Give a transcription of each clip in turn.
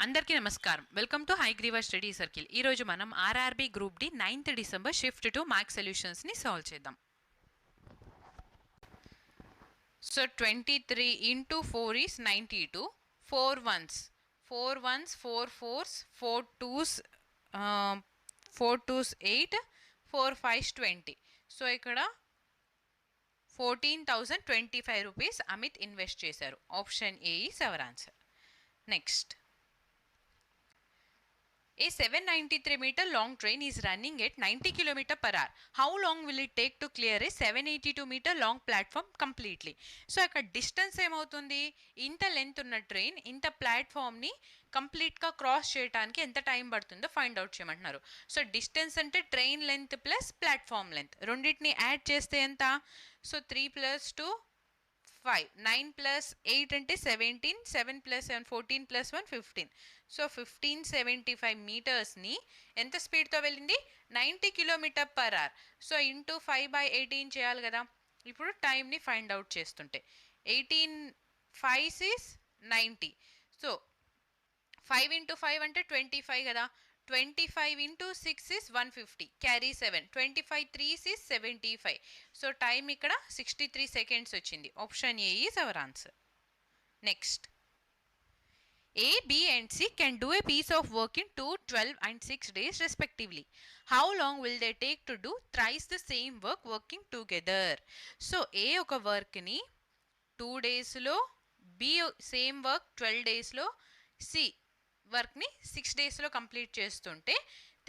అందరికీ నమస్కారం. Welcome to Hygreeva study circle. ఈరోజు మనం RRB group D 9th December shift two maths సొల్యూషన్స్ని సాల్వ్ చేద్దాం. So 23 into 4 is 92. 4 ones, 4 ones, 4 fours, 4 twos, 4 twos 8, 4 5s 20. So ఇక్కడ 14,025 rupees Amit invest చేశారు. Option A is our answer. Next, a 793 meter long train is running at 90 km per hour. How long will it take to clear a 782 meter long platform completely? So ఇక్కడ distance ఏమవుతుంది, ఇంత length ఉన్న train ఇంత ప్లాట్ఫామ్ని కంప్లీట్గా cross చేయడానికి ఎంత time పడుతుందో find out చేయమంటున్నారు. సో డిస్టెన్స్ అంటే train length plus platform length రెండింటిని యాడ్ చేస్తే ఎంత? సో 3 + 2 5, 9 + 8 అంటే 17, 7 + 7 14 + 1 15. సో 1575 మీటర్స్ని ఎంత స్పీడ్తో వెళ్ళింది? 90 km/h. సో ఇంటూ 5/18 చేయాలి కదా. ఇప్పుడు టైంని ఫైండ్ అవుట్ చేస్తుంటే 18 5 is 90. సో 5 × 5 అంటే 25 కదా. 25 × 6 is 150. Carry 7. 25 3s is 75. So time ఇక్కడ 63 seconds వచ్చింది. Option A is our answer. Next, A, B and C can do a piece of work in 2, 12 and 6 days respectively. How long will they take to do thrice the same work working together? So A ఒక వర్క్ని 2 daysలో, B same work 12 daysలో, C వర్క్ని 6 daysలో complete చేస్తుంటే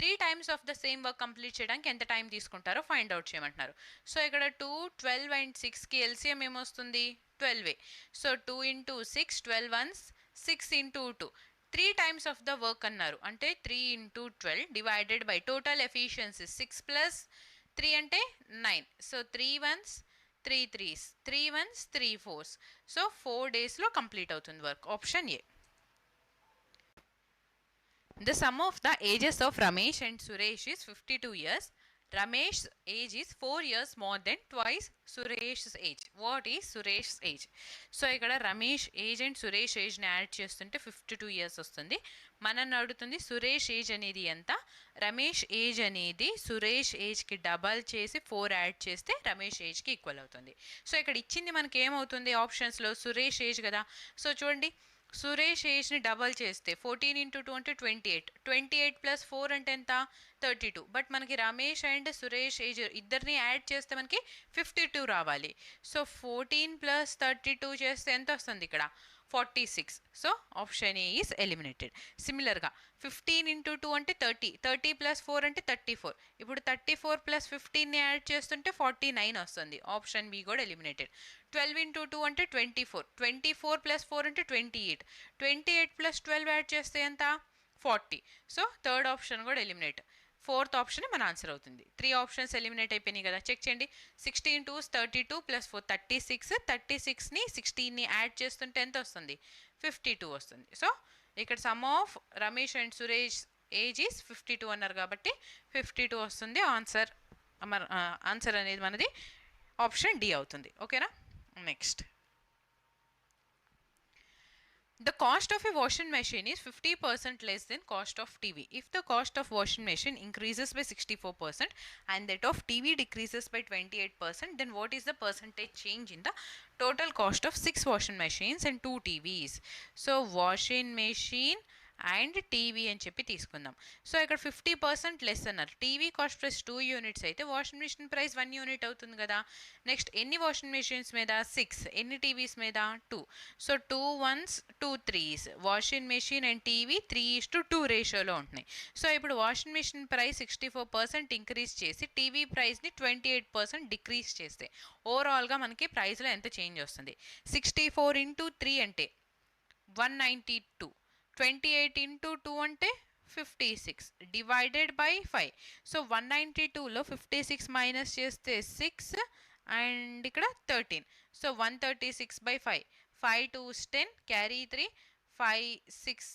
3 times of the same work complete చేయడానికి ఎంత time తీసుకుంటారో find out చేయమంటున్నారు. So ఇక్కడ 2, 12 and 6కి ఎల్సిఎం ఏమొస్తుంది? 12. So 2 × 6 12 ones, 6 × 2 3 times of the work అన్నారు. అంటే 3 × 12 డివైడెడ్ బై టోటల్ ఎఫిషియన్సీ 6 + 3 అంటే 9. So 3 ones 3 3s, 3 ones 3 4s. So 4 daysలో కంప్లీట్ అవుతుంది work. Option A. The sum of the ages of Ramesh and Suresh is 52 years. Ramesh's age is 4 years more than twice Suresh's age. What is Suresh's age? So ఇక్కడ Ramesh age and Suresh ఏజ్ని add చేస్తుంటే 52 years వస్తుంది. మనల్ని అడుగుతుంది Suresh age అనేది ఎంత, Ramesh age అనేది సురేష్ ఏజ్కి డబల్ చేసి 4 యాడ్ చేస్తే రమేష్ ఏజ్కి ఈక్వల్ అవుతుంది. సో ఇక్కడ ఇచ్చింది మనకి ఏమవుతుంది ఆప్షన్స్లో? సురేష్ ఏజ్ కదా. సో చూడండి, సురేష్ ఏజ్ని డబల్ చేస్తే 14 × 2 అంటే 28. 28 + 4 అంటే ఎంత? 32. బట్ మనకి రమేష్ అండ్ సురేష్ ఏజ్ ఇద్దరిని యాడ్ చేస్తే మనకి 52 రావాలి. సో 14 + 32 చేస్తే ఎంత వస్తుంది ఇక్కడ? 46. So option A is eliminated. సిమిలర్గా 15 × 2 అంటే 30. 30 + 4 అంటే 34. ఇప్పుడు 34 + 15ని యాడ్ చేస్తుంటే 49 వస్తుంది. ఆప్షన్ బి కూడా ఎలిమినేటెడ్. 12 × 2 అంటే 24. 24 + 4 అంటే 28. 28 + 12 యాడ్ చేస్తే ఎంత? 40. సో థర్డ్ ఆప్షన్ కూడా ఎలిమినేట్. ఫోర్త్ ఆప్షన్ మన ఆన్సర్ అవుతుంది. 3 ఆప్షన్స్ ఎలిమినేట్ అయిపోయినాయి కదా. చెక్ చేయండి. 16 2s 32 + 4 36. 36ని 16ని యాడ్ చేస్తుంటే ఎంత వస్తుంది? 52 వస్తుంది. సో ఇక్కడ some of Ramesh and Suresh age is 52 అన్నారు కాబట్టి 52 వస్తుంది. ఆన్సర్ అనేది మనది ఆప్షన్ డి అవుతుంది. ఓకేనా. Next, the cost of a washing machine is 50% less than cost of TV. If the cost of washing machine increases by 64% and that of TV decreases by 28%, then what is the percentage change in the total cost of 6 washing machines and 2 TVs? So washing machine and TV అని చెప్పి తీసుకుందాం. So ఇక్కడ 50% less అన్నారు. TV cost price 2 units అయితే washing machine price 1 unit అవుతుంది కదా. Next, ఎన్ని washing machines మీద? 6. ఎన్ని టీవీస్ మీద? 2. So 2 ones 2 3s. Washing machine and TV 3:2 రేషియోలో ఉంటున్నాయి. సో ఇప్పుడు వాషింగ్ మెషిన్ ప్రైస్ 64% ఇంక్రీజ్ చేసి టీవీ ప్రైస్ని 28% డిక్రీజ్ చేస్తే ఓవరాల్గా మనకి ప్రైస్లో ఎంత చేంజ్ వస్తుంది? 64 × 3 అంటే 192. 28 × 2 అంటే 56 డివైడెడ్ బై 5. సో 192లో 56 మైనస్ చేస్తే 6 అండ్ ఇక్కడ 13. So 136/5. 5 2s 10, carry 3, 5 6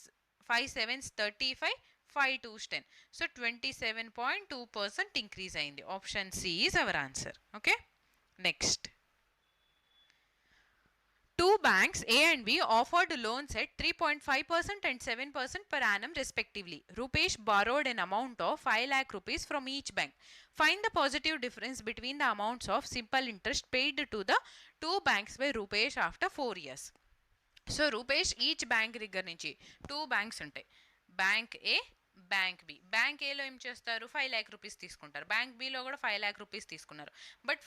5 7s 35, 5 2s 10. So 27.2% increase అయింది. Option C is our answer. Okay. Next, Two banks A and B offered loans at 3.5% and 7% per annum respectively. Rupesh borrowed an amount of 5 lakh rupees from each bank. Find the positive difference between the amounts of simple interest paid to the two banks by Rupesh after 4 years. So Rupesh each bank దగ్గర నుంచి 2 banks ఉంటాయి, bank ఏ bank B. Bank ఏలో ఏం చేస్తారు, 5 lakh rupees తీసుకుంటారు. Bank below కూడా 5 lakh rupees తీసుకున్నారు. But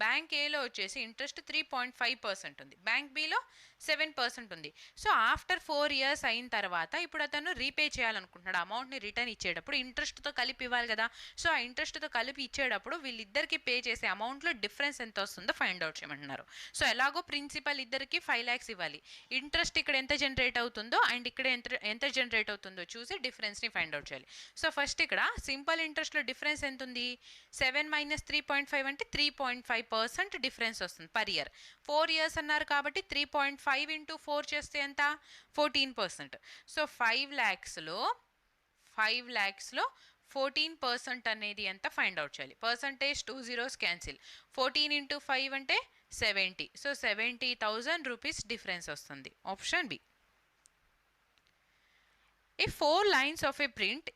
bank ఏలో వచ్చేసి ఇంట్రెస్ట్ 3.5% ఉంది, బ్యాంక్ బిలో 7% ఉంది. సో ఆఫ్టర్ 4 years అయిన తర్వాత ఇప్పుడు అతను రీపే చేయాలనుకుంటున్నాడు, అమౌంట్ని రిటర్న్ ఇచ్చేటప్పుడు ఇంట్రెస్ట్తో కలిపి ఇవ్వాలి కదా. సో ఆ ఇంట్రెస్ట్తో కలిపి ఇచ్చేటప్పుడు వీళ్ళిద్దరికి పే చేసే అమౌంట్లో డిఫరెన్స్ ఎంత వస్తుందో ఫైండ్ అవుట్ చేయమంటున్నారు. సో ఎలాగో ప్రిన్సిపల్ ఇద్దరికి 5 lakhs ఇవ్వాలి, ఇంట్రెస్ట్ ఇక్కడ ఎంత జనరేట్ అవుతుందో అండ్ ఇక్కడ ఎంత జనరేట్ అవుతుందో చూసి డిఫరెన్స్ని ఫైండ్ అవుట్ చేయాలి. సో ఫస్ట్ ఇక్కడ సింపుల్ ఇంట్రెస్ట్లో డిఫరెన్స్ ఎంత ఉంది, 7 - 3.5 అంటే 3.5% డిఫరెన్స్ వస్తుంది పర్ ఇయర్. 4 years అన్నారు కాబట్టి 3.5 × 4 చేస్తే ఎంత, 14%. సో 5 lakhsలో 14% అనేది ఎంత ఫైండ్ అవుట్ చేయాలి. పర్సంటేజ్ 2 zeros క్యాన్సిల్, 14 × 5 అంటే 70. సో 70,000 రూపీస్ డిఫరెన్స్ వస్తుంది, option B. If 4 lines of a print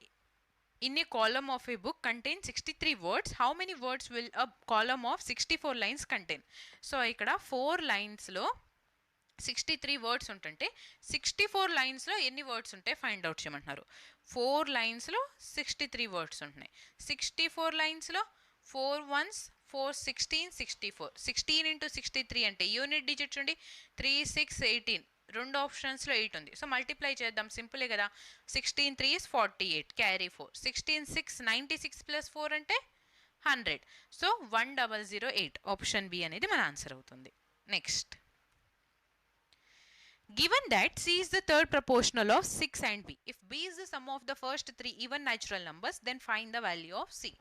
in a column of a book contain 63 words, how many words will a column of 64 lines contain? So ఇక్కడ 4 linesలో 63 words ఉంటుంటే 64 linesలో ఎన్ని words ఉంటాయి find out చేయమంటున్నారు. 4 linesలో 63 words ఉంటున్నాయి, 64 linesలో 4 ones 4 16 64, 16 × 63 అంటే unit digits ఉండి 3 6 18, రెండు ఆప్షన్స్లో 8 ఉంది. సో మల్టిప్లై చేద్దాం, సింపులే కదా. 16 3 is 48, క్యారీ 4, 16 6 96 + 4 అంటే 100. సో 1008, ఆప్షన్ బి అనేది మన ఆన్సర్ అవుతుంది. Next, given that C is the third proportional of 6 and B, if B is the sum of the first 3 even natural numbers, then find the value of C.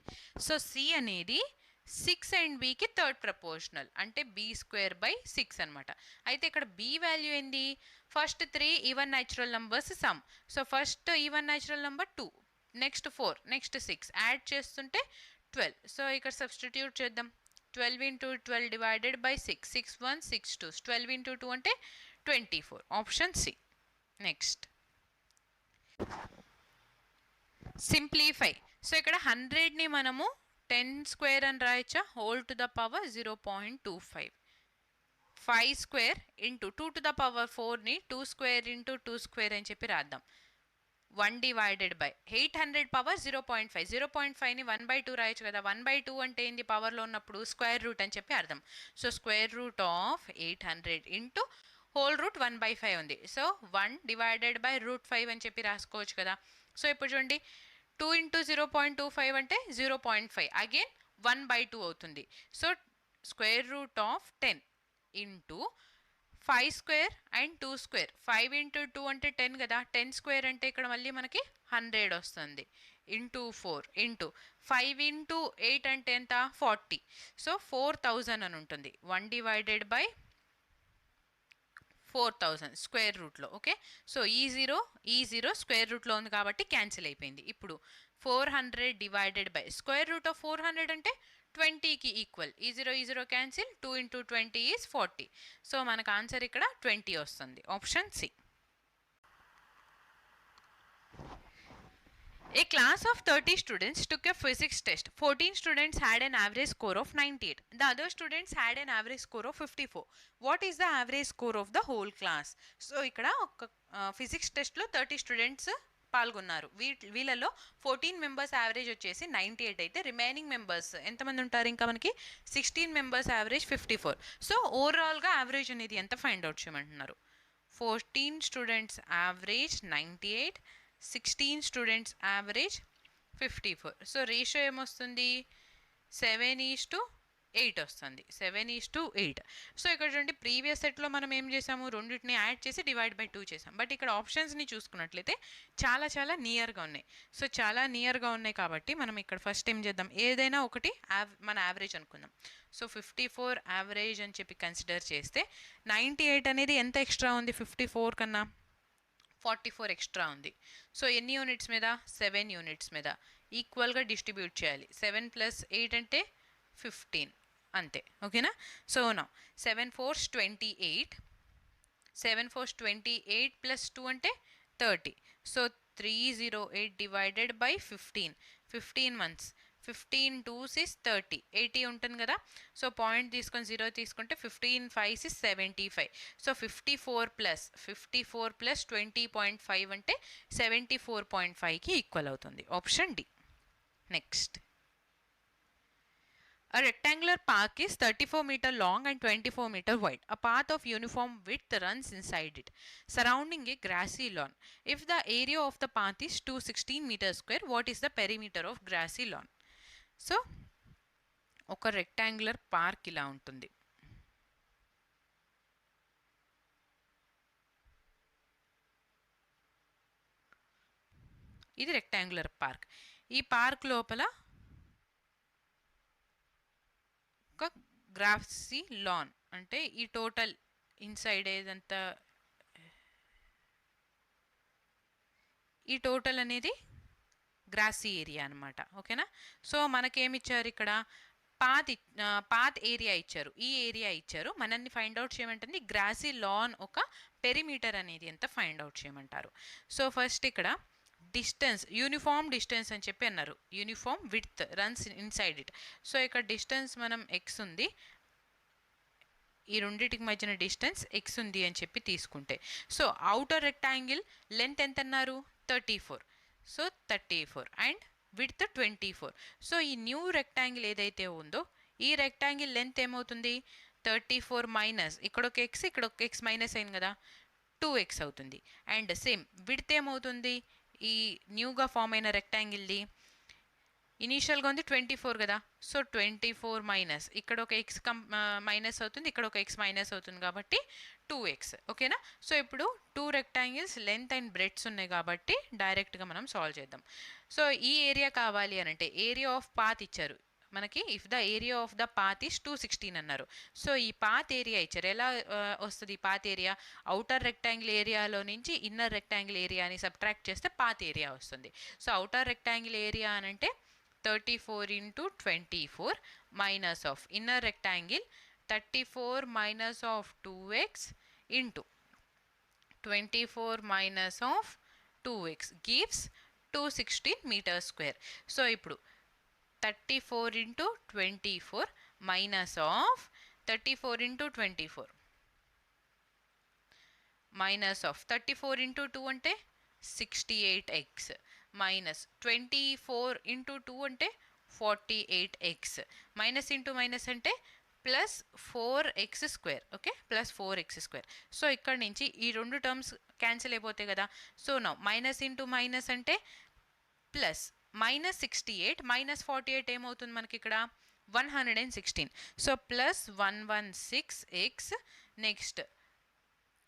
So C అనేది 6 and Bకి third proportional అంటే B²/6 అనమాట. అయితే ఇక్కడ B value ఏంది, first 3 even natural numbers some. So first even natural number 2, next 4, next 6, add చేస్తుంటే 12. So ఇక్కడ substitute చేద్దాం, 12 × 12 divided by 6, 6 1 6 2, 12 × 2 అంటే 24, option C. Next, simplify. So ఇక్కడ 100ని మనము 10² అని రాయచ్చా, whole to the power 0.25, 5² × 2 to the power 4ని 2² × 2² అని చెప్పి రాద్దాం. 1 డివైడెడ్ బై 800 పవర్ 0.5, 0.5ని 1/2 రాయొచ్చు కదా. 1/2 అంటే ఏంది, పవర్లో ఉన్నప్పుడు స్క్వేర్ రూట్ అని చెప్పి అర్థం. So square root of 800 × whole route 1/5 ఉంది. సో 1 డివైడెడ్ బై √5 అని చెప్పి రాసుకోవచ్చు కదా. సో ఇప్పుడు చూడండి, 2 × 0.25 అంటే 0.5, అగైన్ 1/2 అవుతుంది. So square root of 10 × 5² and 2², 5 × 2 అంటే 10 కదా, 10² అంటే ఇక్కడ మళ్ళీ మనకి 100 వస్తుంది, × 4 × 5 × 8 అంటే ఎంత, 40. సో 4000 అని ఉంటుంది. 1 డివైడెడ్ బై 4000 స్క్వేర్ రూట్లో. ఓకే, సో ఈ జీరో స్క్వేర్ రూట్లో ఉంది కాబట్టి క్యాన్సిల్ అయిపోయింది. ఇప్పుడు 400 divided by square root of 400 అంటే 20కి ఈక్వల్, ఈ జీరో క్యాన్సిల్, 2 × 20 ఈజ్ 40. సో మనకు ఆన్సర్ ఇక్కడ 20 వస్తుంది, option C. A class of 30 students took a physics test. 14 students had an average score of 98. The other students had an average score of 54. What is the average score of the whole class? So ఇక్కడ ఒక physics టెస్ట్లో 30 students పాల్గొన్నారు. వీళ్ళలో 14 members average వచ్చేసి 98 అయితే remaining members ఎంతమంది ఉంటారు, ఇంకా మనకి 16 మెంబర్స్ యావరేజ్ 54. సో ఓవరాల్గా యావరేజ్ అనేది ఎంత ఫైండ్ అవుట్ చేయమంటున్నారు. 14 students average 98, 16 students average 54. So ratio ఏమొస్తుంది, 7:8 వస్తుంది, 7:8. సో ఇక్కడ చూడండి, ప్రీవియస్ సెట్లో మనం ఏం చేసాము, రెండింటిని యాడ్ చేసి డివైడ్ బై 2 చేసాం. బట్ ఇక్కడ ఆప్షన్స్ని చూసుకున్నట్లయితే చాలా నియర్గా ఉన్నాయి. సో చాలా నియర్గా ఉన్నాయి కాబట్టి మనం ఇక్కడ ఫస్ట్ ఏం చేద్దాం, ఏదైనా ఒకటి మన యావరేజ్ అనుకుందాం. సో 54 యావరేజ్ అని చెప్పి కన్సిడర్ చేస్తే 98 అనేది ఎంత ఎక్స్ట్రా ఉంది, 54 కన్నా 44 ఎక్స్ట్రా ఉంది. సో ఎన్ని యూనిట్స్ మీద, 7 యూనిట్స్ మీద ఈక్వల్గా డిస్ట్రిబ్యూట్ చేయాలి. 7 + 8 అంటే 15 అంతే. ఓకేనా. సో నా 7 4s 28, 7 4 28 ప్లస్ 2 అంటే 30. So 308 divided by 15, 15 months, 15 2s is 30, 80 ఉంటుంది కదా. సో పాయింట్ తీసుకొని 0 తీసుకుంటే 15 5s is 75. సో 54 ప్లస్ 20.5 అంటే 74.5కి ఈక్వల్ అవుతుంది. Option D. Next, a rectangular park is 34-meter long and 24-meter wide. A path of uniform width runs inside it, surrounding a grassy lawn. If the area of the path is 216 meters square, what is the perimeter of grassy lawn? So ఒక rectangular park ఇలా ఉంటుంది. ఇది rectangular park. ఈ park లోపల ఒక Grassi lawn, అంటే ఈ total inside ఏదంతా ఈ టోటల్ అనేది గ్రాసీ ఏరియా అనమాట. ఓకేనా. సో మనకేమిచ్చారు ఇక్కడ, పాత్ ఏరియా ఇచ్చారు, ఈ ఏరియా ఇచ్చారు. మనల్ని ఫైండ్ అవుట్ చేయమంటుంది గ్రాసీ లాన్ ఒక పెరిమీటర్ అనేది ఎంత ఫైండ్ అవుట్ చేయమంటారు. సో ఫస్ట్ ఇక్కడ డిస్టెన్స్, యూనిఫామ్ డిస్టెన్స్ అని చెప్పి అన్నారు. Uniform width runs inside it. So ఇక్కడ డిస్టెన్స్ మనం ఎక్స్ ఉంది, ఈ రెండింటికి మధ్యన డిస్టెన్స్ ఎక్స్ ఉంది అని చెప్పి తీసుకుంటే, సో అవుటర్ రెక్టాంగిల్ లెంత్ ఎంత అన్నారు, 34. So 34 and width 24. సో ఈ న్యూ రెక్టాంగిల్ ఏదైతే ఉందో ఈ రెక్టాంగిల్ లెంత్ ఏమవుతుంది, 34 మైనస్ ఇక్కడ ఒక ఎక్స్, ఇక్కడ ఒక ఎక్స్ మైనస్ అయింది కదా, 2x అవుతుంది. అండ్ సేమ్ విడ్త్ ఏమవుతుంది, ఈ న్యూగా ఫామ్ అయిన రెక్టాంగిల్ది ఇనీషియల్గా ఉంది 24 కదా. సో 24 మైనస్ ఇక్కడ ఒక ఎక్స్ మైనస్ అవుతుంది, ఇక్కడ ఒక ఎక్స్ మైనస్ అవుతుంది కాబట్టి 2x. ఓకేనా. సో ఇప్పుడు 2 రెక్టాంగిల్స్ లెంత్ అండ్ బ్రెడ్స్ ఉన్నాయి కాబట్టి డైరెక్ట్గా మనం సాల్వ్ చేద్దాం. సో ఈ ఏరియా కావాలి అని అంటే ఏరియా ఆఫ్ పాత్ ఇచ్చారు మనకి. If the area of the path is 216 అన్నారు. సో ఈ పాత్ ఏరియా ఇచ్చారు. ఎలా వస్తుంది పాత్ ఏరియా, అవుటర్ రెక్టాంగిల్ ఏరియాలో నుంచి ఇన్నర్ రెక్టాంగిల్ ఏరియాని సబ్ట్రాక్ట్ చేస్తే పాత్ ఏరియా వస్తుంది. సో అవుటర్ రెక్టాంగిల్ ఏరియా అని అంటే 34 into 24 minus of inner rectangle 34 minus of 2x into 24 minus of 2x gives 216 meters square. So ఇప్పుడు 34 into 24 minus of 34 into 24 minus of 34 into 2 అంటే 68x minus 24 into 2 అంటే 48x, minus into minus అంటే plus 4x square. Okay, plus 4x square. So ఇక్కడ నుంచి ఈ రెండు terms cancel అయిపోతాయి కదా. So now minus into minus అంటే ప్లస్ మైనస్ 68 మైనస్ 48 ఏమవుతుంది మనకి ఇక్కడ 116. So plus 116x. Next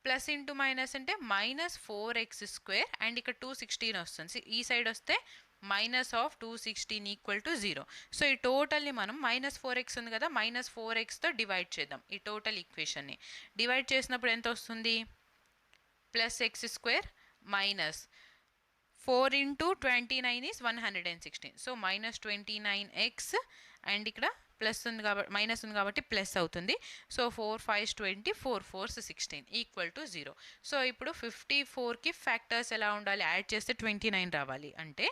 plus into minus అంటే మైనస్ 4x స్క్వేర్ అండ్ ఇక్కడ 216 వస్తుంది. ఈ సైడ్ వస్తే minus of 216 equal to 0. So ఈ టోటల్ని మనం మైనస్ 4x ఉంది కదా, మైనస్ 4xతో డివైడ్ చేద్దాం. ఈ టోటల్ ఈక్వేషన్ని డివైడ్ చేసినప్పుడు ఎంత వస్తుంది, plus x square minus 4 into 29 is 116. So minus 29x and ఇక్కడ ప్లస్ ఉంది కాబట్టి మైనస్ ఉంది కాబట్టి ప్లస్ అవుతుంది. So 4 5 20 4 4 16 equal to 0. సో ఇప్పుడు 54కి ఫ్యాక్టర్స్ ఎలా ఉండాలి, యాడ్ చేస్తే 29 రావాలి. అంటే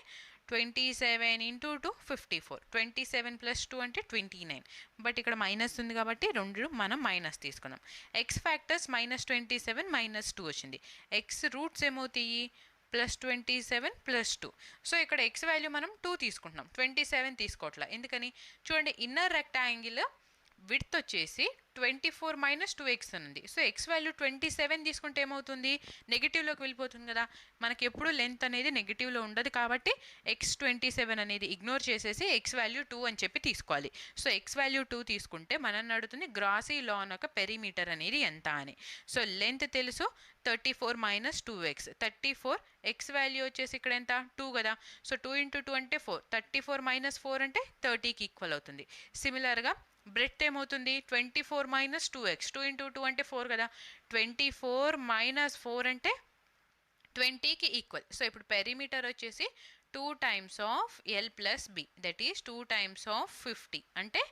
27 ఇంటూ 2 54, 27 ప్లస్ 2 అంటే 29. బట్ ఇక్కడ మైనస్ ఉంది కాబట్టి రెండు మనం మైనస్ తీసుకుందాం. ఎక్స్ ఫ్యాక్టర్స్ మైనస్ 27 మైనస్ 2 వచ్చింది. ఎక్స్ రూట్స్ ఏమవుతాయి, ప్లస్ 27 ప్లస్ 2. సో ఇక్కడ ఎక్స్ వాల్యూ మనం 2 తీసుకుంటున్నాం, 27 తీసుకోవట్లా. ఎందుకని చూడండి, ఇన్నర్ రెక్టాంగిల్ విడ్త్ వచ్చేసి 24 మైనస్ 2x ఉంది. సో ఎక్స్ వాల్యూ 27 తీసుకుంటే ఏమవుతుంది, నెగిటివ్లోకి వెళ్ళిపోతుంది కదా. మనకి ఎప్పుడు లెంత్ అనేది నెగిటివ్లో ఉండదు కాబట్టి ఎక్స్ 27 అనేది ఇగ్నోర్ చేసేసి ఎక్స్ వాల్యూ 2 అని చెప్పి తీసుకోవాలి. సో ఎక్స్ వాల్యూ 2 తీసుకుంటే మనల్ని అడుగుతుంది గ్రాసీ లాన్ యొక్క పెరిమీటర్ అనేది ఎంత అని. సో లెంత్ తెలుసు 34 మైనస్ 2x, 34 ఎక్స్ వాల్యూ వచ్చేసి ఇక్కడ ఎంత 2 కదా. సో 2 ఇంటూ 2 అంటే 4, 34 మైనస్ 4 అంటే 30కి ఈక్వల్ అవుతుంది. సిమిలర్గా బ్రెడ్త్ ఏమవుతుంది 24 మైనస్ 2x, 2 ఇంటూ 2 అంటే 4 కదా, 24 మైనస్ 4 అంటే 20కి ఈక్వల్. సో ఇప్పుడు పెరిమీటర్ వచ్చేసి 2 times of L plus B, that is 2 times of 50 అంటే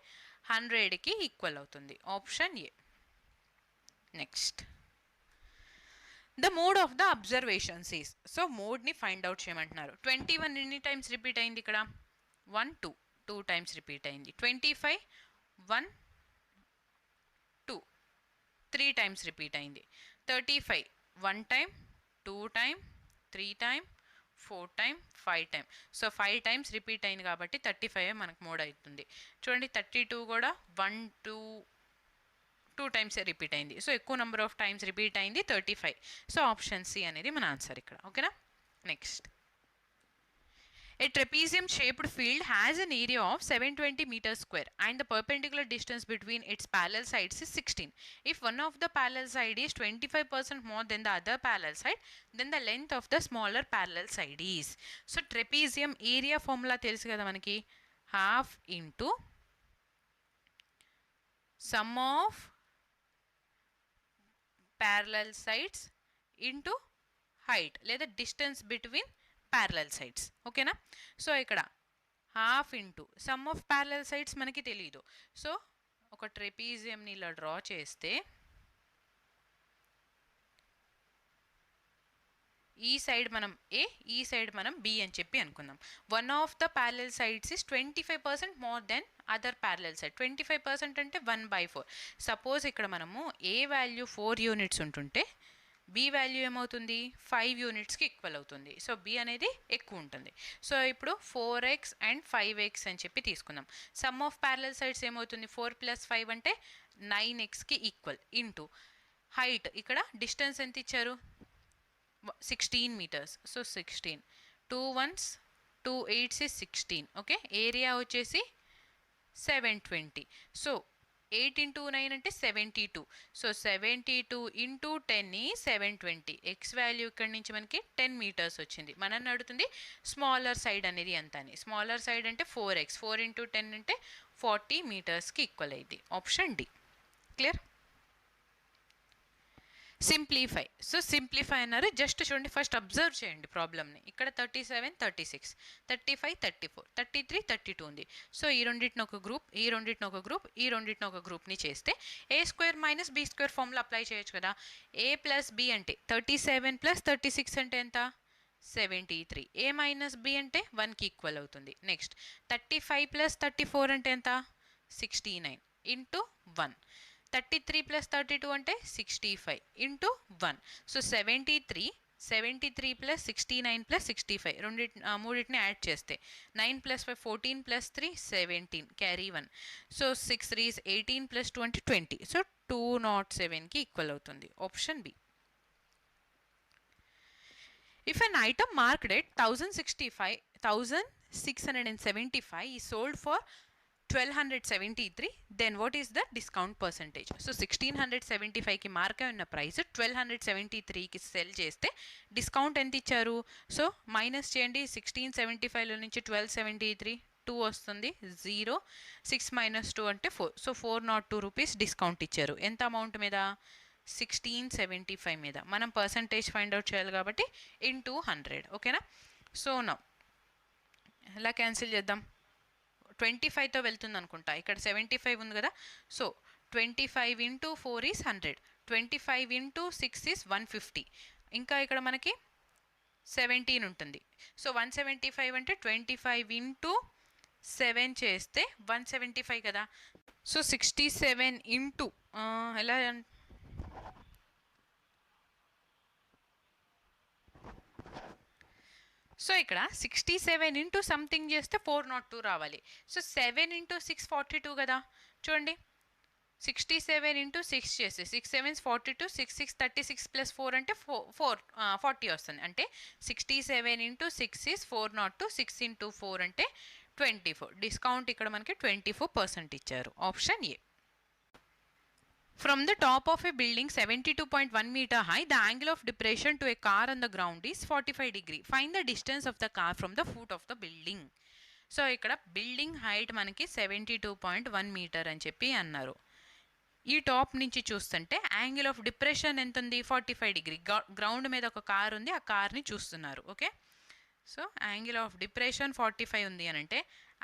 100కి ఈక్వల్ అవుతుంది. Option A. Next, the mode of the observations is, so మోడ్ని ఫైండ్ అవుట్ చేయమంటున్నారు. 21 ఎన్ని టైమ్స్ రిపీట్ అయింది ఇక్కడ? 1 2 2 టైమ్స్ రిపీట్ అయింది. 25 1 2 3 టైమ్స్ రిపీట్ అయింది. 35 1 time 2 time 3 time 4 time 5 time. So 5 times repeat అయింది కాబట్టి 35 మనకు మోడ్ అవుతుంది. చూడండి 32 కూడా 1 2 2 టైమ్స్ రిపీట్ అయింది. సో ఎక్కువ నెంబర్ ఆఫ్ టైమ్స్ రిపీట్ అయింది 35. సో ఆప్షన్ సి అనేది మన ఆన్సర్ ఇక్కడ. ఓకేనా? Next, a trapezium shaped field has an area of 720 meters square and the perpendicular distance between its parallel sides is 16. If one of the parallel side is 25% more than the other parallel side, then the length of the smaller parallel side is. So trapezium area formula తెలుసు కదా మనకి, half into sum of parallel sides into height లేదా distance between parallel sides. ఓకేనా? So ఇక్కడ half into some of parallel sides మనకి తెలియదు. So ఒక ట్రెపీజియంని ఇలా డ్రా చేస్తే ఈ సైడ్ మనం ఏ, ఈ సైడ్ మనం బి అని చెప్పి అనుకుందాం. One of the parallel sides is 25% more than other parallel side. 25% అంటే 1/4. సపోజ్ ఇక్కడ మనము ఏ వాల్యూ 4 యూనిట్స్ ఉంటుంటే బి వాల్యూ ఏమవుతుంది? 5 యూనిట్స్కి ఈక్వల్ అవుతుంది. సో బి అనేది ఎక్కువ ఉంటుంది. సో ఇప్పుడు 4x అండ్ 5x అని చెప్పి తీసుకుందాం. సమ్ ఆఫ్ ప్యారలల్ సైడ్స్ ఏమవుతుంది? 4 + 5 అంటే 9xకి ఈక్వల్ ఇంటూ హైట్. ఇక్కడ డిస్టెన్స్ ఎంత ఇచ్చారు? 16 meters. So 16 2 1s 2 8s is 16. Okay, area వచ్చేసి 720. సో 8 into 9 అంటే 72. So 72 into 10 is 720. X value ఇక్కడ నుంచి మనకి 10 meters వచ్చింది. మనల్ని అడుగుతుంది స్మాలర్ సైడ్ అనేది ఎంత అని. స్మాలర్ సైడ్ అంటే 4x. 4 into 10 అంటే 40 metersకి ఈక్వల్ అయింది. Option D. Clear? Simplify. So simplify అన్నారు. జస్ట్ చూడండి, ఫస్ట్ అబ్జర్వ్ చేయండి ప్రాబ్లమ్ని. ఇక్కడ 37 36 35 34 33 32 ఉంది. సో ఈ రెండింటిని ఒక గ్రూప్, ఈ రెండింటిని ఒక గ్రూప్, ఈ రెండింటిని ఒక గ్రూప్ని చేస్తే a² - b² ఫార్ములా అప్లై చేయొచ్చు కదా. a + b అంటే 37 + 36 అంటే ఎంత? 73. a - b అంటే 1కి ఈక్వల్ అవుతుంది. నెక్స్ట్ 35 + 34 అంటే ఎంత? 69 ఇంటూ 1. 33 + 32 అంటే 65 ఇంటూ 1. సో 73 + 69 + 65 మూడింటిని యాడ్ చేస్తే 9 + 5 14 + 3 17 క్యారీ 1. సో 6 3 18 + 2 అంటే 20. సో 207కి ఈక్వల్ అవుతుంది. Option B. If an item marked at 1675 is sold for 1273, then what is the discount percentage? So 1675కి మార్క్ అయిన ప్రైస్ 1273కి సెల్ చేస్తే డిస్కౌంట్ ఎంత ఇచ్చారు? సో మైనస్ చేయండి. 1675లో నుంచి 1273 2 వస్తుంది 0. 6 - 2 అంటే 4. సో 402 రూపీస్ డిస్కౌంట్ ఇచ్చారు. ఎంత అమౌంట్ మీద? 1675 మీద. మనం పర్సంటేజ్ ఫైండ్ అవుట్ చేయాలి కాబట్టి ఇంటూ 100. ఓకేనా? సో నా ఎలా క్యాన్సిల్ చేద్దాం? 25తో వెళ్తుంది అనుకుంటా. ఇక్కడ 75 ఉంది కదా. So 25 into 4 is 100. 25 into 6 is 150. ఇంకా ఇక్కడ మనకి 17 ఉంటుంది. సో 175 అంటే 25 into 7 చేస్తే 175 కదా. సో 67 into ఎలా సో ఇక్కడ 67 into సంథింగ్ చేస్తే 402 రావాలి. సో 7 into 6 42 కదా. చూడండి 67 into 6 చేస్తే 6 7s 42 6 6 36 + 4 అంటే 40 వస్తుంది. అంటే 67 into 6 is 402. 6 into 4 అంటే 24. డిస్కౌంట్ ఇక్కడ మనకి 24% ఇచ్చారు. Option A. From the top of a building 72.1 meter high, the angle of depression to a car on the ground is 45 degrees. Find the distance of the car from the foot of the building. So ఇక్కడ building height మనకి 72.1 metre అని చెప్పి అన్నారు. ఈ top నుంచి చూస్తుంటే angle of depression ఎంత ఉంది? 45 డిగ్రీ. గ్రౌండ్ మీద ఒక కార్ ఉంది, ఆ కార్ని చూస్తున్నారు. Okay, so angle of depression 45 ఉంది అని అంటే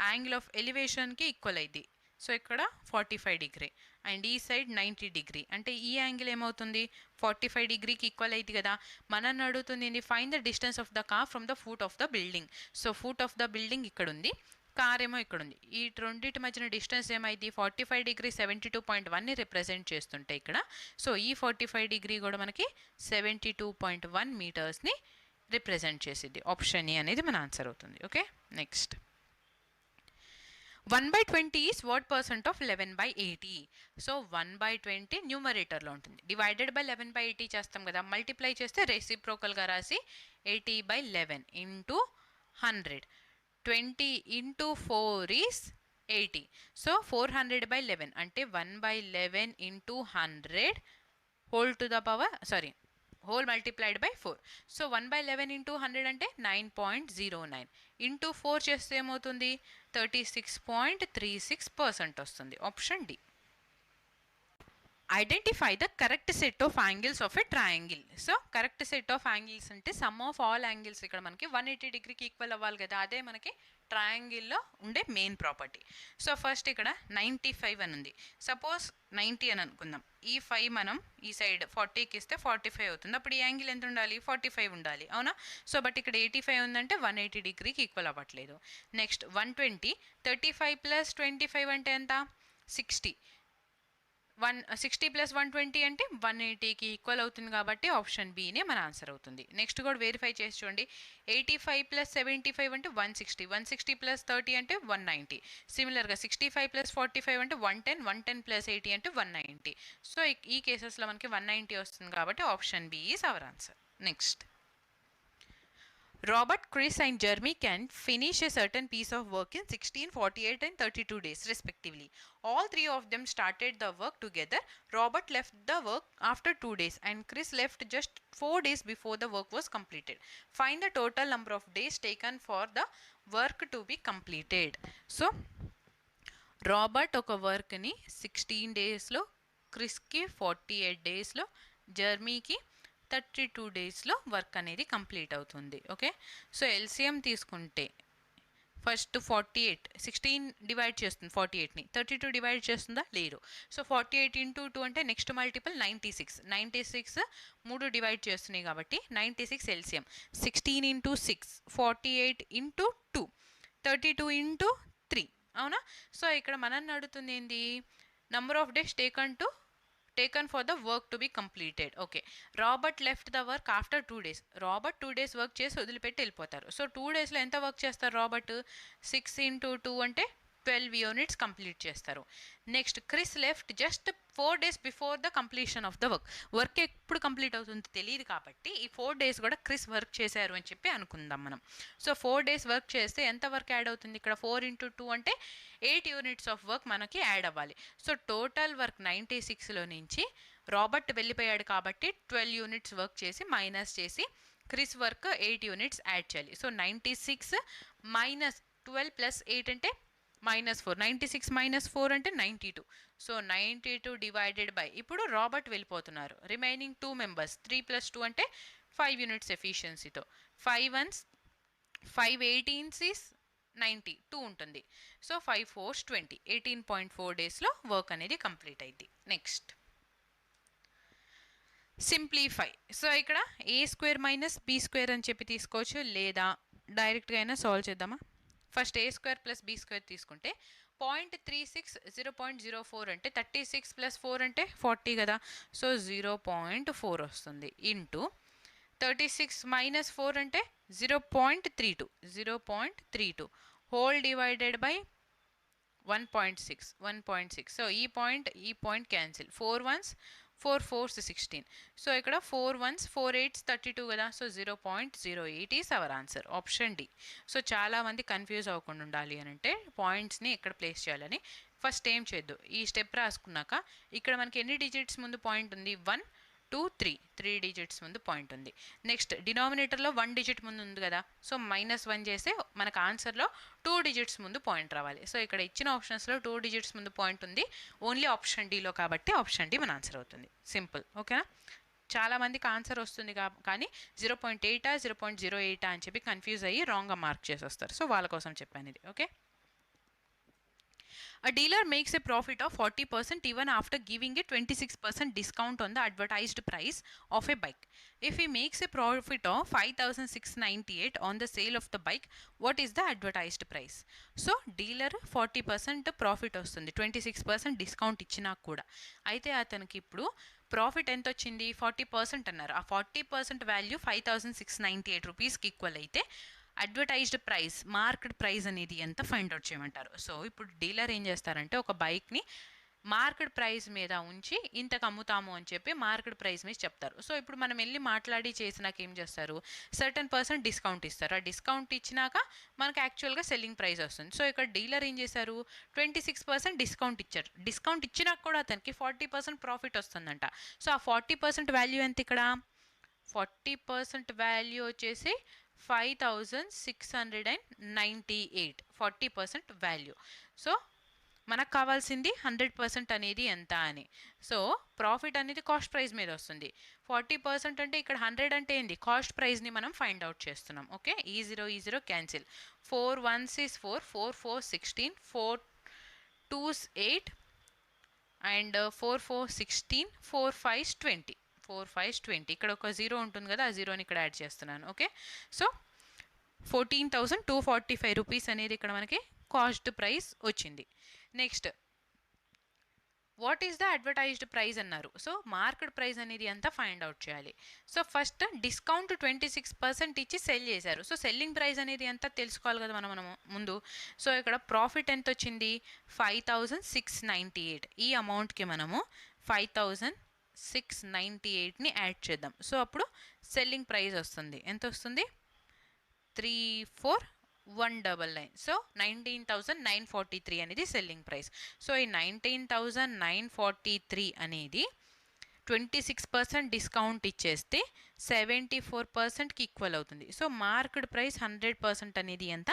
యాంగిల్ ఆఫ్ ఎలివేషన్కి ఈక్వల్ అయింది. సో ఇక్కడ 45 డిగ్రీ అండ్ ఈ సైడ్ 90 డిగ్రీ అంటే ఈ యాంగిల్ ఏమవుతుంది 45 డిగ్రీకి ఈక్వల్ అయింది కదా. మనల్ని అడుగుతుంది find the distance of the car from the foot of the building. So foot of the building ఇక్కడ ఉంది, కార్ ఏమో ఇక్కడ ఉంది. ఈ రెండింటి మధ్యన డిస్టెన్స్ ఏమైంది 45 డిగ్రీ 72.1ని రిప్రజెంట్ చేస్తుంటే ఇక్కడ. సో ఈ 45 డిగ్రీ కూడా మనకి 72.1 మీటర్స్ని రిప్రజెంట్ చేసిద్ది. ఆప్షన్ ఏ అనేది మన ఆన్సర్ అవుతుంది. Okay, next 1/20 is what percent of 11/80? So 1/20 న్యూమరేటర్లో ఉంటుంది, డివైడెడ్ బై 11/80 చేస్తాం కదా, మల్టిప్లై చేస్తే రెసిప్రోకల్గా రాసి 80/11 ఇంటూ 100. 20 into 4 is 80. సో 400/11 అంటే 1/11 into 100 whole to the power whole multiplied by 4. So 1/11 into 100 అంటే 9.09 ఇంటూ 4 చేస్తే ఏమవుతుంది 36.36% వస్తుంది. Option D. Identify the correct set of angles of a triangle. So correct set of angles అంటే sum of all angles ఇక్కడ మనకి 180 డిగ్రీకి equal అవ్వాలి కదా, అదే మనకి ట్రయాంగిల్లో ఉండే మెయిన్ ప్రాపర్టీ. సో ఫస్ట్ ఇక్కడ 95 అని ఉంది, సపోజ్ 90 అని అనుకుందాం. ఈ 5 మనం ఈ సైడ్ 40కి ఇస్తే 45 అవుతుంది, అప్పుడు ఈ యాంగిల్ ఎంత ఉండాలి 45 ఉండాలి, అవునా. సో బట్ ఇక్కడ 85 ఉందంటే 180 డిగ్రీకి ఈక్వల్ అవ్వట్లేదు. నెక్స్ట్ 120, 35 ప్లస్ 25 అంటే ఎంత 60. 60 ప్లస్ 120 అంటే 180కి ఈక్వల్ అవుతుంది కాబట్టి ఆప్షన్ బినే మన ఆన్సర్ అవుతుంది. నెక్స్ట్ కూడా వెరిఫై చేసి చూడండి. 85 ప్లస్ 75 అంటే 160, 160 ప్లస్ 30 అంటే 190. సిమిలర్గా 65 ప్లస్ 45 అంటే 110, 110 ప్లస్ 80 అంటే 190. సో ఈ కేసెస్లో మనకి 190 వస్తుంది కాబట్టి option B is our answer. Next Robert, Chris and Jeremy can finish a certain piece of work in 16, 48 and 32 days respectively. All three of them started the work together. Robert left the work after 2 days and Chris left just 4 days before the work was completed. Find the total number of days taken for the work to be completed. So Robert ఒక వర్క్ని 16 డేస్లో, క్రిస్కి 48 డేస్లో, జర్మీకి 32 డేస్లో work అనేది complete అవుతుంది. Okay, so LCM తీసుకుంటే first 48, 16 divide చేస్తుంది 48ని, 32 divide చేస్తుందా లేదు. సో 48 ఇంటూ 2 అంటే నెక్స్ట్ మల్టిపుల్ 96, 96 3 డివైడ్ చేస్తున్నాయి కాబట్టి 96 ఎల్సిఎం. 16 ఇంటూ 6, 48 ఇంటూ 2, 32 ఇంటూ 3, అవునా. సో ఇక్కడ మనల్ని అడుగుతుంది ఏంది number of days taken for the work to be completed. Okay, Robert left the work after 2 days. Robert 2 days work చేసి వదిలిపెట్టి వెళ్ళిపోతారు. సో 2 డేస్లో ఎంత వర్క్ చేస్తారు రాబర్ట్ 6 ఇంటూ 2 అంటే 12 యూనిట్స్ కంప్లీట్ చేస్తారు. Next Chris left just 4 days before the completion of the work ఎప్పుడు complete అవుతుందో తెలియదు కాబట్టి ఈ 4 days కూడా క్రిస్ వర్క్ చేశారు అని చెప్పి అనుకుందాం మనం. సో 4 days వర్క్ చేస్తే ఎంత వర్క్ యాడ్ అవుతుంది ఇక్కడ 4 ఇంటూ 2 అంటే 8 యూనిట్స్ ఆఫ్ వర్క్ మనకి యాడ్ అవ్వాలి. సో టోటల్ వర్క్ 96లో నుంచి రాబర్ట్ వెళ్ళిపోయాడు కాబట్టి 12 యూనిట్స్ వర్క్ చేసి మైనస్ చేసి క్రిస్ వర్క్ 8 యూనిట్స్ యాడ్ చేయాలి. సో 96 మైనస్ 12 ప్లస్ 8 అంటే -4, 96 - 4 అంటే 92. సో 92 డివైడెడ్ బై ఇప్పుడు రాబర్ట్ వెళ్ళిపోతున్నారు, రిమైనింగ్ 2 మెంబర్స్ 3 + 2 అంటే 5 యూనిట్స్ ఎఫిషియన్సీతో 5 1s 5 18s is 92 ఉంటుంది. సో 5 4s 20, 18.4 డేస్లో వర్క్ అనేది కంప్లీట్ అయింది. Next simplify. సో ఇక్కడ a² - b² అని చెప్పి తీసుకోవచ్చు, లేదా డైరెక్ట్గా అయినా సాల్వ్ చేద్దామా. ఫస్ట్ a² + b² తీసుకుంటే 0.36 0.04 అంటే 36 + 4 అంటే 40 కదా. సో 0.4 వస్తుంది ఇంటూ 36 - 4 అంటే 0.32 హోల్ డివైడెడ్ బై 1.6. సో ఈ point cancel, 4 1s 4 4s 16. So ఇక్కడ 4 1s 4 8s 32 కదా. So 0.08 is our answer, option D. So చాలామంది కన్ఫ్యూజ్ అవ్వకుండా ఉండాలి అని అంటే పాయింట్స్ని ఎక్కడ ప్లేస్ చేయాలని ఫస్ట్ ఏం చేద్దాం, ఈ స్టెప్ రాసుకున్నాక ఇక్కడ మనకి ఎన్ని డిజిట్స్ ముందు పాయింట్ ఉంది 1 2 3 డిజిట్స్ ముందు పాయింట్ ఉంది. నెక్స్ట్ డినామినేటర్లో 1 డిజిట్ ముందు ఉంది కదా. సో -1 చేస్తే మనకు ఆన్సర్లో 2 డిజిట్స్ ముందు పాయింట్ రావాలి. సో ఇక్కడ ఇచ్చిన ఆప్షన్స్లో 2 డిజిట్స్ ముందు పాయింట్ ఉంది ఓన్లీ ఆప్షన్ డిలో కాబట్టి ఆప్షన్ డి మన ఆన్సర్ అవుతుంది. సింపుల్, ఓకేనా. చాలామందికి ఆన్సర్ వస్తుంది కానీ 0.8 0.08 అని చెప్పి కన్ఫ్యూజ్ అయ్యి రాంగ్గా మార్క్ చేసి వస్తారు. సో వాళ్ళ కోసం చెప్పాను ఇది. Okay, A dealer makes a profit of 40% even after giving a 26% discount on the advertised price of a bike. If he makes a profit of 5,698 on the sale of the bike, what is the advertised price? So dealer 40% profit వస్తుంది, 26% discount ఇచ్చినా కూడా. అయితే అతనికి ఇప్పుడు profit ఎంత వచ్చింది? 40% అన్నారు. ఆ 40% వాల్యూ 5,698 రూపీస్కి ఈక్వల్ అయితే అడ్వర్టైజ్డ్ ప్రైస్, మార్కెట్ ప్రైస్ అనేది ఎంత ఫైండ్ అవుట్ చేయమంటారు. సో ఇప్పుడు డీలర్ ఏం చేస్తారంటే ఒక బైక్ని మార్కెట్ ప్రైస్ మీద ఉంచి ఇంతకు అమ్ముతాము అని చెప్పి మార్కెట్ ప్రైస్ మీద చెప్తారు. సో ఇప్పుడు మనం వెళ్ళి మాట్లాడి చేసినాక ఏం చేస్తారు? సర్టన్ పర్సెంట్ డిస్కౌంట్ ఇస్తారు. ఆ డిస్కౌంట్ ఇచ్చినాక మనకు యాక్చువల్గా సెల్లింగ్ ప్రైస్ వస్తుంది. సో ఇక్కడ డీలర్ ఏం చేశారు? 26% డిస్కౌంట్ ఇచ్చారు. డిస్కౌంట్ ఇచ్చినాక కూడా అతనికి 40% ప్రాఫిట్ వస్తుందంట. సో ఆ 40% వాల్యూ ఎంత ఇక్కడ? 40% వాల్యూ వచ్చేసి 5,698, 40% వాల్యూ. సో మనకు కావాల్సింది 100% అనేది ఎంత అని. సో ప్రాఫిట్ అనేది కాస్ట్ ప్రైస్ మీద వస్తుంది. 40% అంటే ఇక్కడ 100 అంటే ఏంది? కాస్ట్ ప్రైస్ని మనం ఫైండ్ అవుట్ చేస్తున్నాం. ఓకే, ఈ zero cancel. 4 1s is 4, 4 4 16, 4 2s 8 and 4 4 16, 4 5s 20, 4 5s 20. ఇక్కడ ఒక జీరో ఉంటుంది కదా, ఆ జీరోని ఇక్కడ యాడ్ చేస్తున్నాను. ఓకే, సో 14,245 రూపీస్ అనేది ఇక్కడ మనకి కాస్ట్ ప్రైస్ వచ్చింది. Next what is the advertised price అన్నారు. సో మార్కెట్ ప్రైస్ అనేది ఎంత ఫైండ్ అవుట్ చేయాలి. సో ఫస్ట్ డిస్కౌంట్ 26% ఇచ్చి సెల్ చేశారు. సో సెల్లింగ్ ప్రైస్ అనేది ఎంత తెలుసుకోవాలి కదా మనము ముందు. సో ఇక్కడ ప్రాఫిట్ ఎంత వచ్చింది? 5,698. ఈ అమౌంట్కి మనము 5,698ని యాడ్ చేద్దాం. సో అప్పుడు సెల్లింగ్ ప్రైస్ వస్తుంది. ఎంత వస్తుంది? 34,199. సో 19,943 అనేది సెల్లింగ్ ప్రైస్. సో ఈ 19,943 అనేది 26% డిస్కౌంట్ ఇచ్చేస్తే 74%కి ఈక్వల్ అవుతుంది. సో మార్కెట్ ప్రైస్ 100% అనేది ఎంత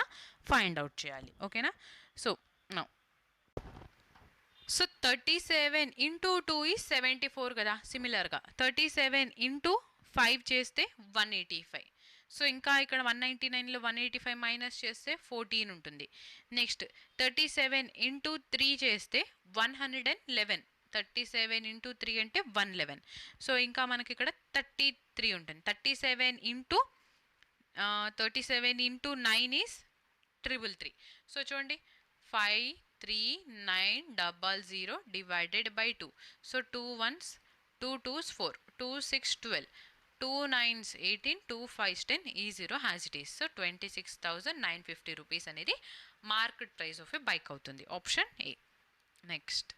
ఫైండ్ అవుట్ చేయాలి. ఓకేనా? సో నౌ 37 into 2 is 74 కదా. సిమిలర్గా 37 into 5 చేస్తే 185. సో ఇంకా ఇక్కడ 199లో 185 మైనస్ చేస్తే 14 ఉంటుంది. నెక్స్ట్ 37 into 3 చేస్తే 111. 37 into 3 అంటే 111. సో ఇంకా మనకి ఇక్కడ 33 ఉంటుంది. 37 into 9 is 333. సో చూడండి, 53900 divided by 2. So 2 1s 2 2s 4, 2 6 12, 2 9s 18, 2 5s 10, ఈ 0 has it is. So 26,950 rupees అనేది market price of a bike అవుతుంది. Option A. Next,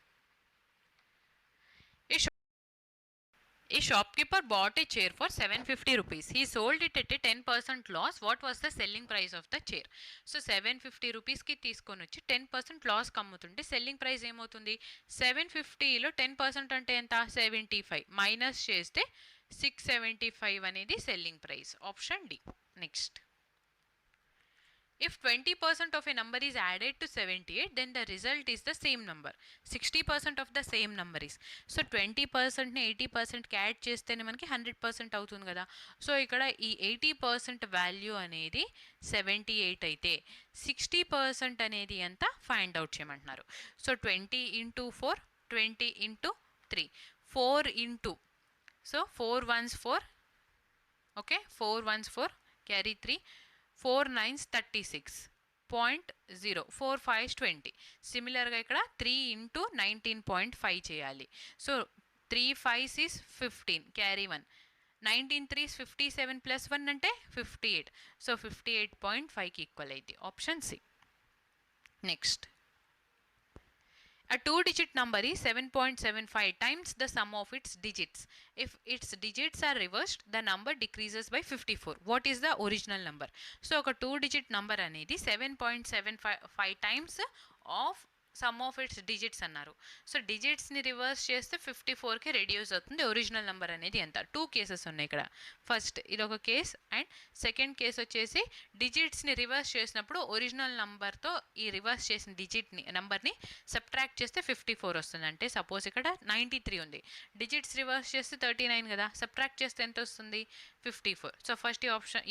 a shopkeeper bought a chair for 750 rupees. He sold it at a 10% loss. What was the selling price of the chair? So 750 రూపీస్కి తీసుకొని వచ్చి 10% loss అమ్ముతుంటే selling price ఏమవుతుంది? 750లో 10% అంటే ఎంత? 75 minus చేస్తే 675 అనేది selling price. Option D. Next, if 20% of a number is added to 78, then the result is the same number. 60% of the same number is. So 20%ని 80%కి యాడ్ చేస్తేనే మనకి 100% అవుతుంది కదా. సో ఇక్కడ ఈ 80% వాల్యూ అనేది 78 అయితే 60% అనేది ఎంత ఫైండ్ అవుట్ చేయమంటున్నారు. So 20 into 4, 20 into 3, 4 into, so 4 1s 4, okay, 4 1s 4, carry 3, 4 9s 36.0, 4 5s 20. సిమిలర్గా ఇక్కడ 3 into 19.5 చేయాలి. So 3 5s is 15, carry 1, 19 3s 57 plus 1 అంటే 58. సో 58.5కి ఈక్వల్ అయింది. Option C. Next, a 2-digit number is 7.75 times the sum of its digits. If its digits are reversed, the number decreases by 54. What is the original number? So ఒక 2-digit number అనేది 7.75 times of some of it's digits అన్నారు. So డిజిట్స్ని reverse చేస్తే 54కి reduce అవుతుంది. Original number అనేది ఎంత? 2 cases ఉన్నాయి ఇక్కడ. First ఇదొక కేస్ అండ్ సెకండ్ కేస్ వచ్చేసి డిజిట్స్ని రివర్స్ చేసినప్పుడు ఒరిజినల్ నెంబర్తో ఈ రివర్స్ చేసిన నెంబర్ని సబ్ట్రాక్ట్ చేస్తే 54 వస్తుంది. అంటే సపోజ్ ఇక్కడ 93 ఉంది, డిజిట్స్ రివర్స్ చేస్తే 39 కదా, సబ్ట్రాక్ట్ చేస్తే ఎంత వస్తుంది? 54. సో ఫస్ట్ ఈ ఆప్షన్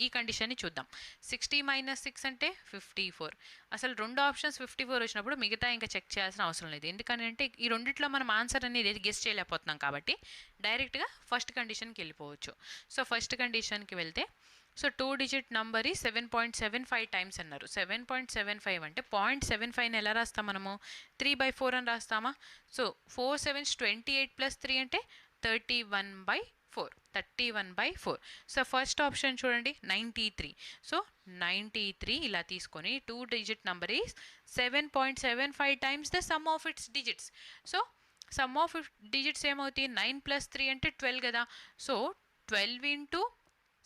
ఈ కండిషన్ని చూద్దాం. 60 - 6 అంటే 54. అసలు రెండు ఆప్షన్స్ 54 వచ్చినప్పుడు మిగతా ఇంకా చెక్ చేయాల్సిన అవసరం లేదు. ఎందుకంటే ఈ రెండిట్లో మనం ఆన్సర్ అనేది గెస్ చేయలేకపోతున్నాం కాబట్టి డైరెక్ట్గా ఫస్ట్ కండిషన్కి వెళ్ళిపోవచ్చు. సో ఫస్ట్ కండిషన్కి వెళ్తే సో 2 డిజిట్ నంబర్ ఈ 7.75 టైమ్స్ అన్నారు. 7.75 అంటే 0.75ని ఎలా రాస్తాం మనము? 3/4 అని రాస్తామా? సో 4 7s 28 ప్లస్ 3 అంటే 31/4. 31/4. సో ఫస్ట్ ఆప్షన్ చూడండి 93. సో 93 ఇలా తీసుకొని 2 digit number is 7.75 times the sum of it's digits. So some of digits ఏమవుతాయి? 9 ప్లస్ 3 అంటే 12 కదా. సో 12 ఇంటూ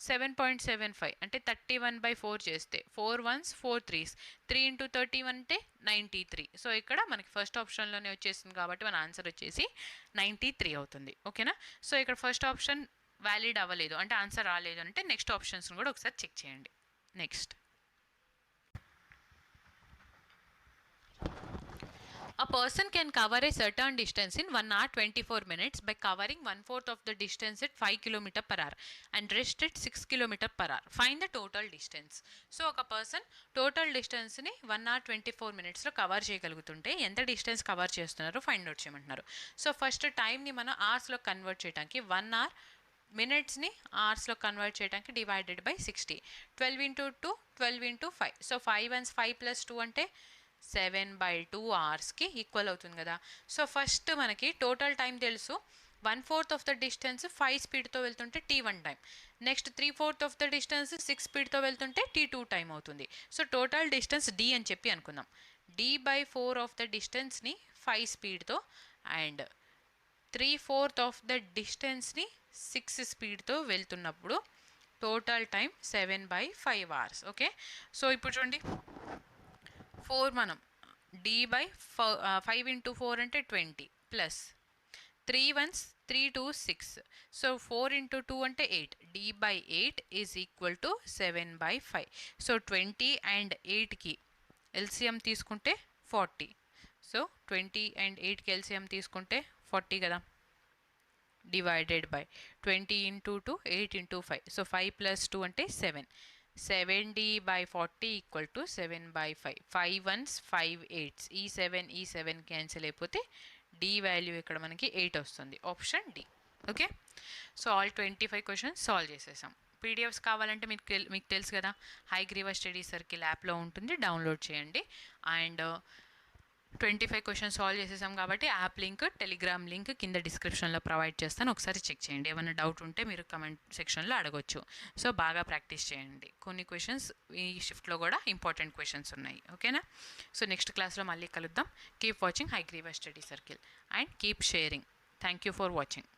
7.75 అంటే 31/4 చేస్తే 4 1s 4 3s 3 ఇంటూ 31 అంటే 93. సో ఇక్కడ మనకి ఫస్ట్ ఆప్షన్లోనే వచ్చేసింది కాబట్టి మన ఆన్సర్ వచ్చేసి 93 అవుతుంది. ఓకేనా? సో ఇక్కడ ఫస్ట్ ఆప్షన్ వ్యాలిడ్ అవ్వలేదు అంటే ఆన్సర్ రాలేదు అంటే నెక్స్ట్ ఆప్షన్స్ని కూడా ఒకసారి చెక్ చేయండి. Next, a person can cover a certain distance in 1 hour 24 minutes by covering 1/4 of the distance at 5 km per hour and rest at 6 km per hour. Find the total distance. So ఒక person total డిస్టెన్స్ని 1 hour 24 minutesలో cover చేయగలుగుతుంటే ఎంత distance cover చేస్తున్నారో find out చేయమంటున్నారు. So first టైంని మనం అవర్స్లో convert చేయడానికి 1 hour మినిట్స్ని అవర్స్లో convert చేయడానికి divided by 60. 12 into 2 12 into 5. So 5 1s 5 plus 2 అంటే 7/2 అవర్స్కి ఈక్వల్ అవుతుంది కదా. సో ఫస్ట్ మనకి టోటల్ టైం తెలుసు. 1/4 ఆఫ్ ద డిస్టెన్స్ 5 స్పీడ్తో వెళ్తుంటే T1 time. Next 3/4 of the distance 6 స్పీడ్తో వెళ్తుంటే T2 టైం అవుతుంది. సో టోటల్ డిస్టెన్స్ D అని చెప్పి అనుకుందాం. D/4 ఆఫ్ ద డిస్టెన్స్ని 5 స్పీడ్తో అండ్ 3/4 ఆఫ్ ద డిస్టెన్స్ని 6 స్పీడ్తో వెళ్తున్నప్పుడు total time 7/5 hours. Okay, so ఇప్పుడు చూడండి 4 మనం D/5 ఇంటూ 4 అంటే 20 plus 3 1s 3 2s 6. So 4 into 2 అంటే 8. D/8 is equal to 7/5. So 20 and 8కి ఎల్సిఎం తీసుకుంటే 40. సో 20 అండ్ 8కి ఎల్సిఎం తీసుకుంటే 40 కదా. Divided by 20 into 2 8 into 5. So 5 plus 2 అంటే 7. 70/40 ఈక్వల్ టు 7/5. 5 1s 5 8s. ఈ 7 క్యాన్సిల్ అయిపోతే D వాల్యూ ఇక్కడ మనకి 8 వస్తుంది. Option D. Okay, so all 25 questions solve చేసేసాం. పీడిఎఫ్స్ కావాలంటే మీకు తెలుసు కదా, హైగ్రీవ స్టడీ సర్కిల్ యాప్లో ఉంటుంది, డౌన్లోడ్ చేయండి. అండ్ 25 క్వశ్చన్స్ సాల్వ్ చేసేసాం కాబట్టి యాప్ లింక్, టెలిగ్రామ్ లింక్ కింద డిస్క్రిప్షన్లో ప్రొవైడ్ చేస్తాను. ఒకసారి చెక్ చేయండి. ఏమైనా డౌట్ ఉంటే మీరు కమెంట్ సెక్షన్లో అడగొచ్చు. సో బాగా ప్రాక్టీస్ చేయండి. కొన్ని క్వశ్చన్స్ ఈ షిఫ్ట్లో కూడా ఇంపార్టెంట్ క్వశ్చన్స్ ఉన్నాయి. ఓకేనా? సో నెక్స్ట్ క్లాస్లో మళ్ళీ కలుద్దాం. Keep watching Hayagriva study circle and keep sharing. Thank you for watching.